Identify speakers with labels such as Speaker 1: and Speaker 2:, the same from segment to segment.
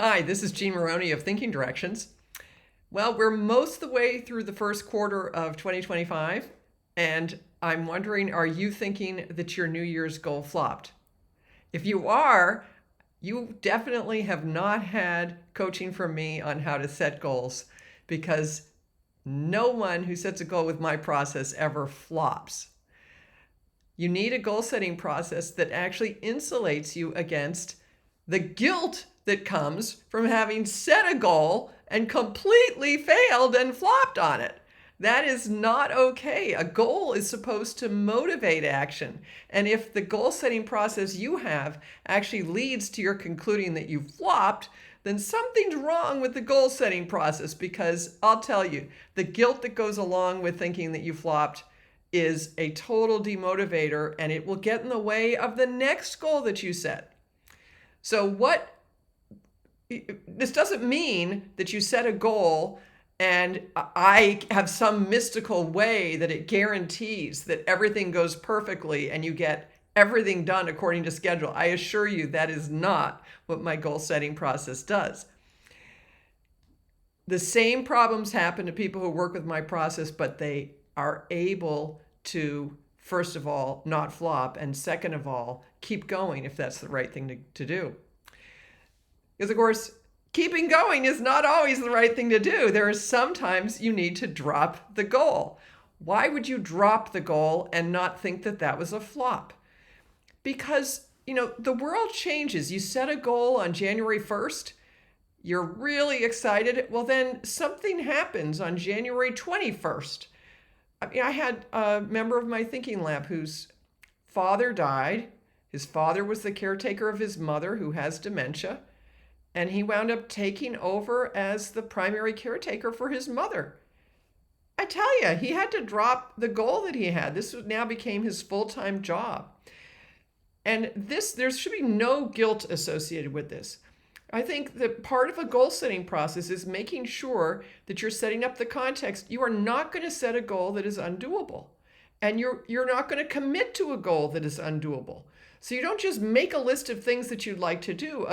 Speaker 1: Hi, this is Moroney of Thinking Directions. Well, we're most of the way through the first quarter of 2025, and I'm wondering, are you thinking that your New Year's goal flopped? If you are, you definitely have not had coaching from me on how to set goals, because no one who sets a goal with my process ever flops. You need a goal setting process that actually insulates you against the guilt that comes from having set a goal and completely failed and flopped on it. That is not okay. A goal is supposed to motivate action. And if the goal setting process you have actually leads to your concluding that you flopped, then something's wrong with the goal setting process, because I'll tell you, the guilt that goes along with thinking that you flopped is a total demotivator, and it will get in the way of the next goal that you set. So this doesn't mean that you set a goal and I have some mystical way that it guarantees that everything goes perfectly and you get everything done according to schedule. I assure you that is not what my goal setting process does. The same problems happen to people who work with my process, but they are able to, first of all, not flop, and second of all, keep going if that's the right thing to do. Because, of course, keeping going is not always the right thing to do. There are sometimes you need to drop the goal. Why would you drop the goal and not think that that was a flop? Because, the world changes. You set a goal on January 1st, you're really excited. Well, then something happens on January 21st. I had a member of my thinking lab whose father died. His father was the caretaker of his mother, who has dementia, and he wound up taking over as the primary caretaker for his mother. I tell you, he had to drop the goal that he had. This now became his full-time job. And there should be no guilt associated with this. I think that part of a goal setting process is making sure that you're setting up the context. You are not going to set a goal that is undoable. And you're not going to commit to a goal that is undoable. So you don't just make a list of things that you'd like to do.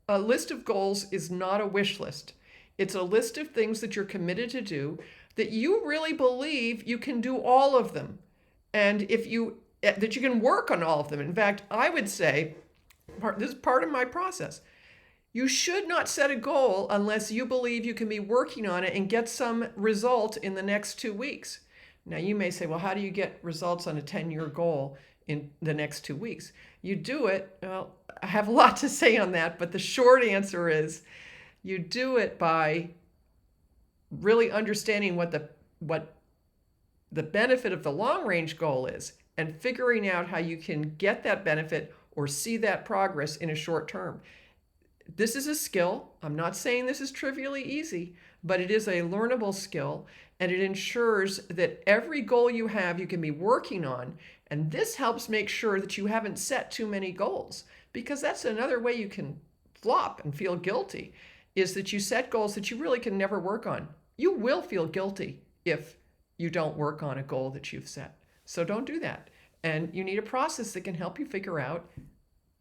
Speaker 1: A list of goals is not a wish list. It's a list of things that you're committed to do that you really believe you can do all of them. And that you can work on all of them. In fact, I would say, this is part of my process. You should not set a goal unless you believe you can be working on it and get some result in the next 2 weeks. Now, you may say, well, how do you get results on a 10-year goal in the next 2 weeks? You do it, well, I have a lot to say on that, but the short answer is you do it by really understanding what the benefit of the long-range goal is and figuring out how you can get that benefit or see that progress in a short term. This is a skill. I'm not saying this is trivially easy, but it is a learnable skill, and it ensures that every goal you have, you can be working on. And this helps make sure that you haven't set too many goals, because that's another way you can flop and feel guilty, is that you set goals that you really can never work on. You will feel guilty if you don't work on a goal that you've set. So don't do that. And you need a process that can help you figure out,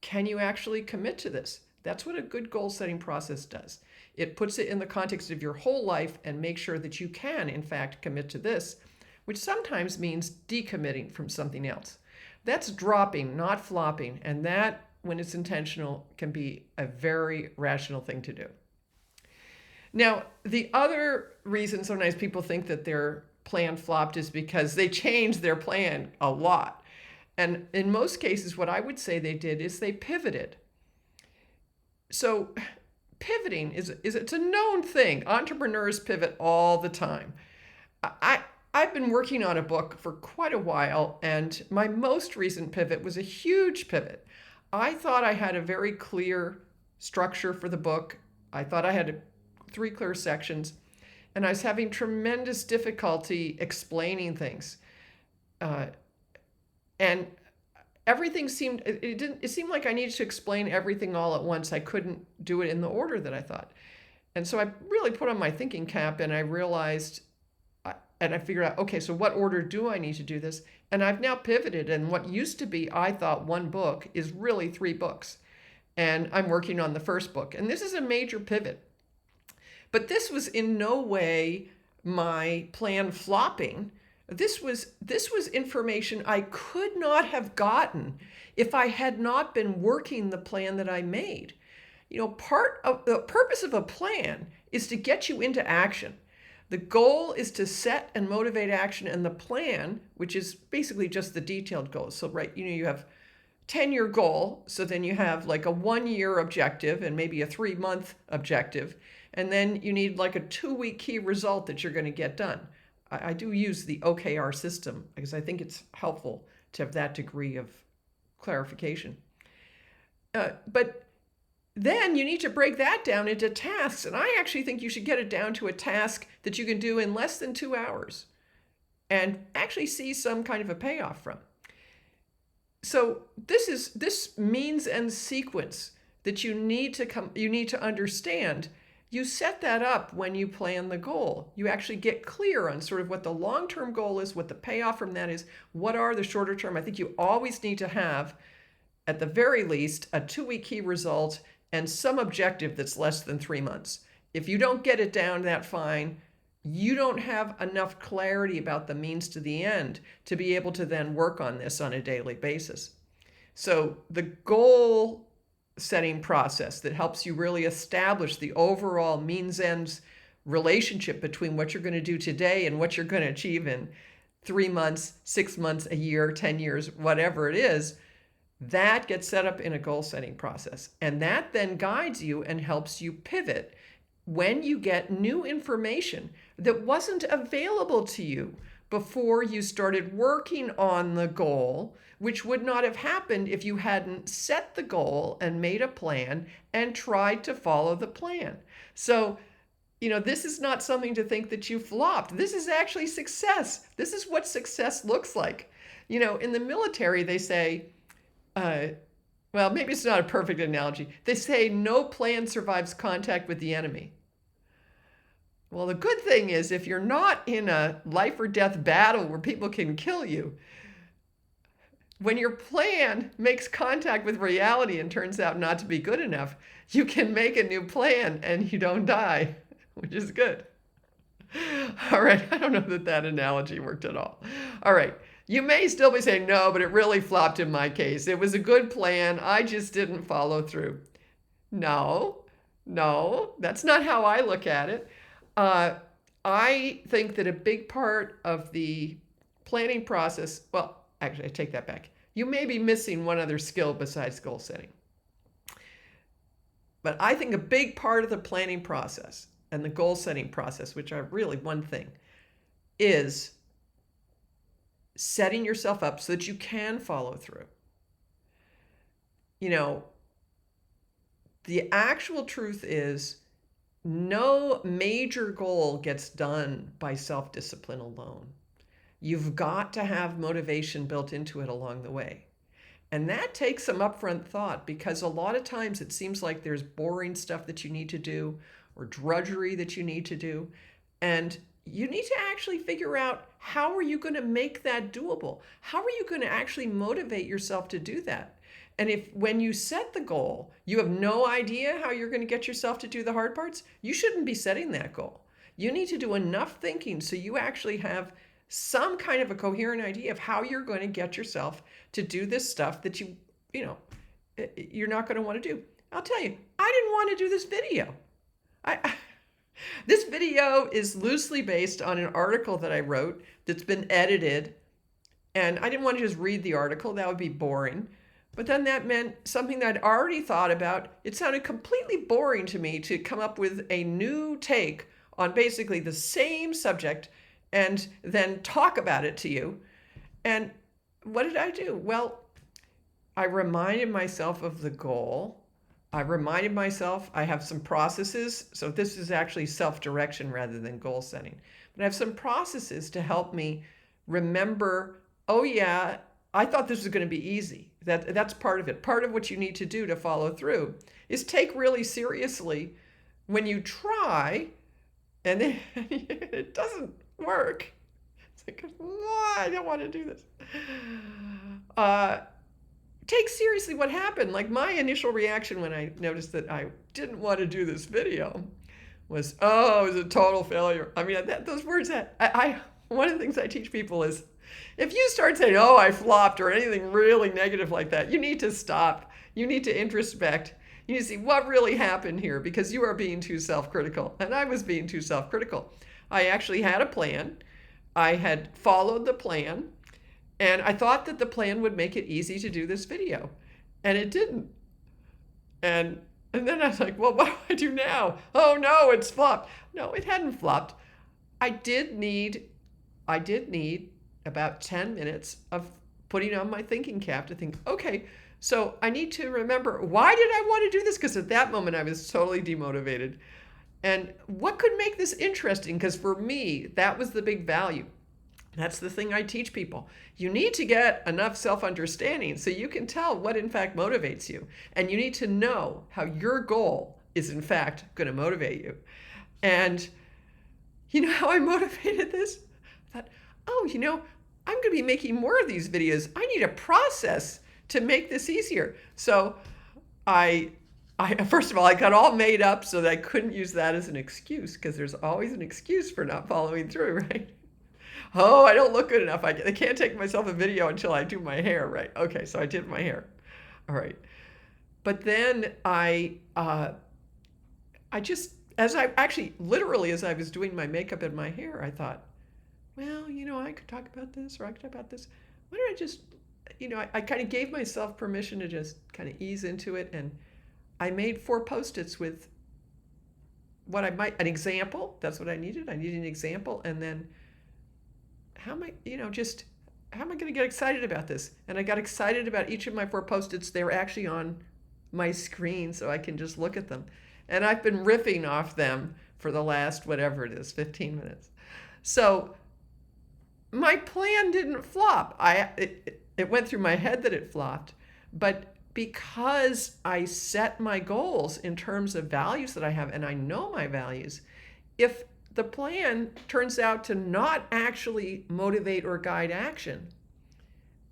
Speaker 1: can you actually commit to this? That's what a good goal setting process does. It puts it in the context of your whole life and makes sure that you can, in fact, commit to this, which sometimes means decommitting from something else. That's dropping, not flopping. And that, when it's intentional, can be a very rational thing to do. Now, the other reason sometimes people think that their plan flopped is because they changed their plan a lot. And in most cases, what I would say they did is they pivoted. So pivoting it's a known thing. Entrepreneurs pivot all the time. I've been working on a book for quite a while, and my most recent pivot was a huge pivot. I thought I had a very clear structure for the book. I thought I had 3 clear sections, and I was having tremendous difficulty explaining things. And everything it seemed like I needed to explain everything all at once. I couldn't do it in the order that I thought. And so I really put on my thinking cap, and I realized, and I figured out, okay, so what order do I need to do this? And I've now pivoted, and what used to be, I thought, one book is really 3 books. and I'm working on the first book. And this is a major pivot. But this was in no way my plan flopping. This was information I could not have gotten if I had not been working the plan that I made. Part of the purpose of a plan is to get you into action. The goal is to set and motivate action, and the plan, which is basically just the detailed goals. So, right, you have 10-year goal. So then you have like a 1-year objective and maybe a 3-month objective. And then you need like a 2-week key result that you're going to get done. I do use the OKR system because I think it's helpful to have that degree of clarification. But then you need to break that down into tasks. And I actually think you should get it down to a task that you can do in less than 2 hours and actually see some kind of a payoff from. So this means and sequence that you need to understand. You set that up when you plan the goal. You actually get clear on sort of what the long-term goal is, what the payoff from that is, what are the shorter term. I think you always need to have, at the very least, a 2-week key result and some objective that's less than 3 months. If you don't get it down that fine, you don't have enough clarity about the means to the end to be able to then work on this on a daily basis. So the goal setting process that helps you really establish the overall means ends relationship between what you're going to do today and what you're going to achieve in 3 months, 6 months, a year, 10 years, whatever it is, that gets set up in a goal setting process. And that then guides you and helps you pivot when you get new information that wasn't available to you before you started working on the goal, which would not have happened if you hadn't set the goal and made a plan and tried to follow the plan. So, this is not something to think that you flopped. This is actually success. This is what success looks like. In the military, they say, well, maybe it's not a perfect analogy. They say no plan survives contact with the enemy. Well, the good thing is if you're not in a life or death battle where people can kill you, when your plan makes contact with reality and turns out not to be good enough, you can make a new plan and you don't die, which is good. All right, I don't know that analogy worked at all. All right, you may still be saying, no, but it really flopped in my case. It was a good plan. I just didn't follow through. No, that's not how I look at it. I think that a big part of the planning process, well, actually, I take that back. You may be missing one other skill besides goal setting. But I think a big part of the planning process and the goal setting process, which are really one thing, is setting yourself up so that you can follow through. The actual truth is no major goal gets done by self-discipline alone. You've got to have motivation built into it along the way. And that takes some upfront thought because a lot of times it seems like there's boring stuff that you need to do or drudgery that you need to do. And you need to actually figure out how are you going to make that doable? How are you going to actually motivate yourself to do that? And if when you set the goal, you have no idea how you're going to get yourself to do the hard parts, you shouldn't be setting that goal. You need to do enough thinking so you actually have some kind of a coherent idea of how you're going to get yourself to do this stuff that you're not going to want to do. I'll tell you, I didn't want to do this video. This video is loosely based on an article that I wrote that's been edited. And I didn't want to just read the article. That would be boring. But then that meant something that I'd already thought about. It sounded completely boring to me to come up with a new take on basically the same subject and then talk about it to you. And what did I do? Well, I reminded myself of the goal. I reminded myself I have some processes. So this is actually self-direction rather than goal setting. But I have some processes to help me remember, oh yeah, I thought this was going to be easy. That's part of it. Part of what you need to do to follow through is take really seriously when you try and then it doesn't work. It's like, why? I don't want to do this. take seriously what happened. Like my initial reaction when I noticed that I didn't want to do this video was, oh, it was a total failure. I mean, those words that one of the things I teach people is if you start saying, oh, I flopped or anything really negative like that, you need to stop. You need to introspect. You need to see what really happened here because you are being too self-critical. And I was being too self-critical. I actually had a plan. I had followed the plan. And I thought that the plan would make it easy to do this video. And it didn't. And then I was like, well, what do I do now? Oh no, it's flopped. No, it hadn't flopped. I did need about 10 minutes of putting on my thinking cap to think, okay, so I need to remember, why did I want to do this? Because at that moment I was totally demotivated. And what could make this interesting? Because for me, that was the big value. That's the thing I teach people. You need to get enough self-understanding so you can tell what in fact motivates you. And you need to know how your goal is in fact going to motivate you. And you know how I motivated this? I thought, oh, I'm going to be making more of these videos. I need a process to make this easier. So I first of all, I got all made up so that I couldn't use that as an excuse because there's always an excuse for not following through, right? Oh, I don't look good enough. I can't take myself a video until I do my hair, right? Okay, so I did my hair. All right. But then I just, literally as I was doing my makeup and my hair, I thought, well, I could talk about this or I could talk about this. Why don't I just, I kind of gave myself permission to just kind of ease into it. And I made 4 Post-its with an example. That's what I needed. I needed an example. And then how am I going to get excited about this? And I got excited about each of my 4 Post-its. They were actually on my screen so I can just look at them. And I've been riffing off them for the last, whatever it is, 15 minutes. So my plan didn't flop. It went through my head that it flopped. But because I set my goals in terms of values that I have, and I know my values, if the plan turns out to not actually motivate or guide action,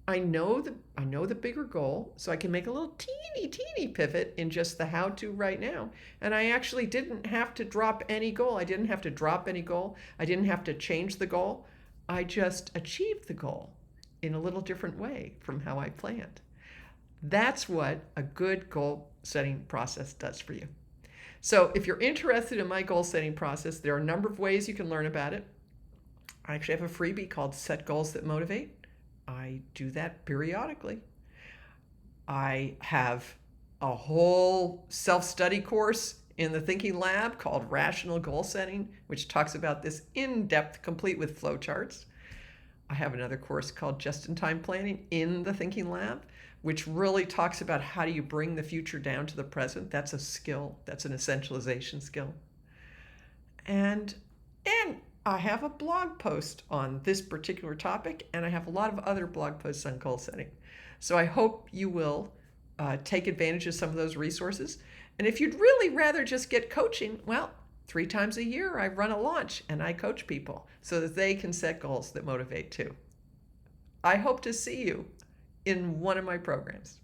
Speaker 1: I know the bigger goal, so I can make a little teeny pivot in just the how-to right now. And I actually didn't have to drop any goal. I didn't have to drop any goal. I didn't have to change the goal. I just achieved the goal in a little different way from how I planned. That's what a good goal-setting process does for you. So if you're interested in my goal-setting process, there are a number of ways you can learn about it. I actually have a freebie called Set Goals That Motivate. I do that periodically. I have a whole self-study course in the Thinking Lab called Rational Goal Setting, which talks about this in depth, complete with flowcharts. I have another course called Just-in-Time Planning in the Thinking Lab, which really talks about how do you bring the future down to the present. That's a skill. That's an essentialization skill. And I have a blog post on this particular topic, and I have a lot of other blog posts on goal setting. So I hope you will take advantage of some of those resources. And if you'd really rather just get coaching, well, 3 times a year I run a launch and I coach people so that they can set goals that motivate too. I hope to see you in one of my programs.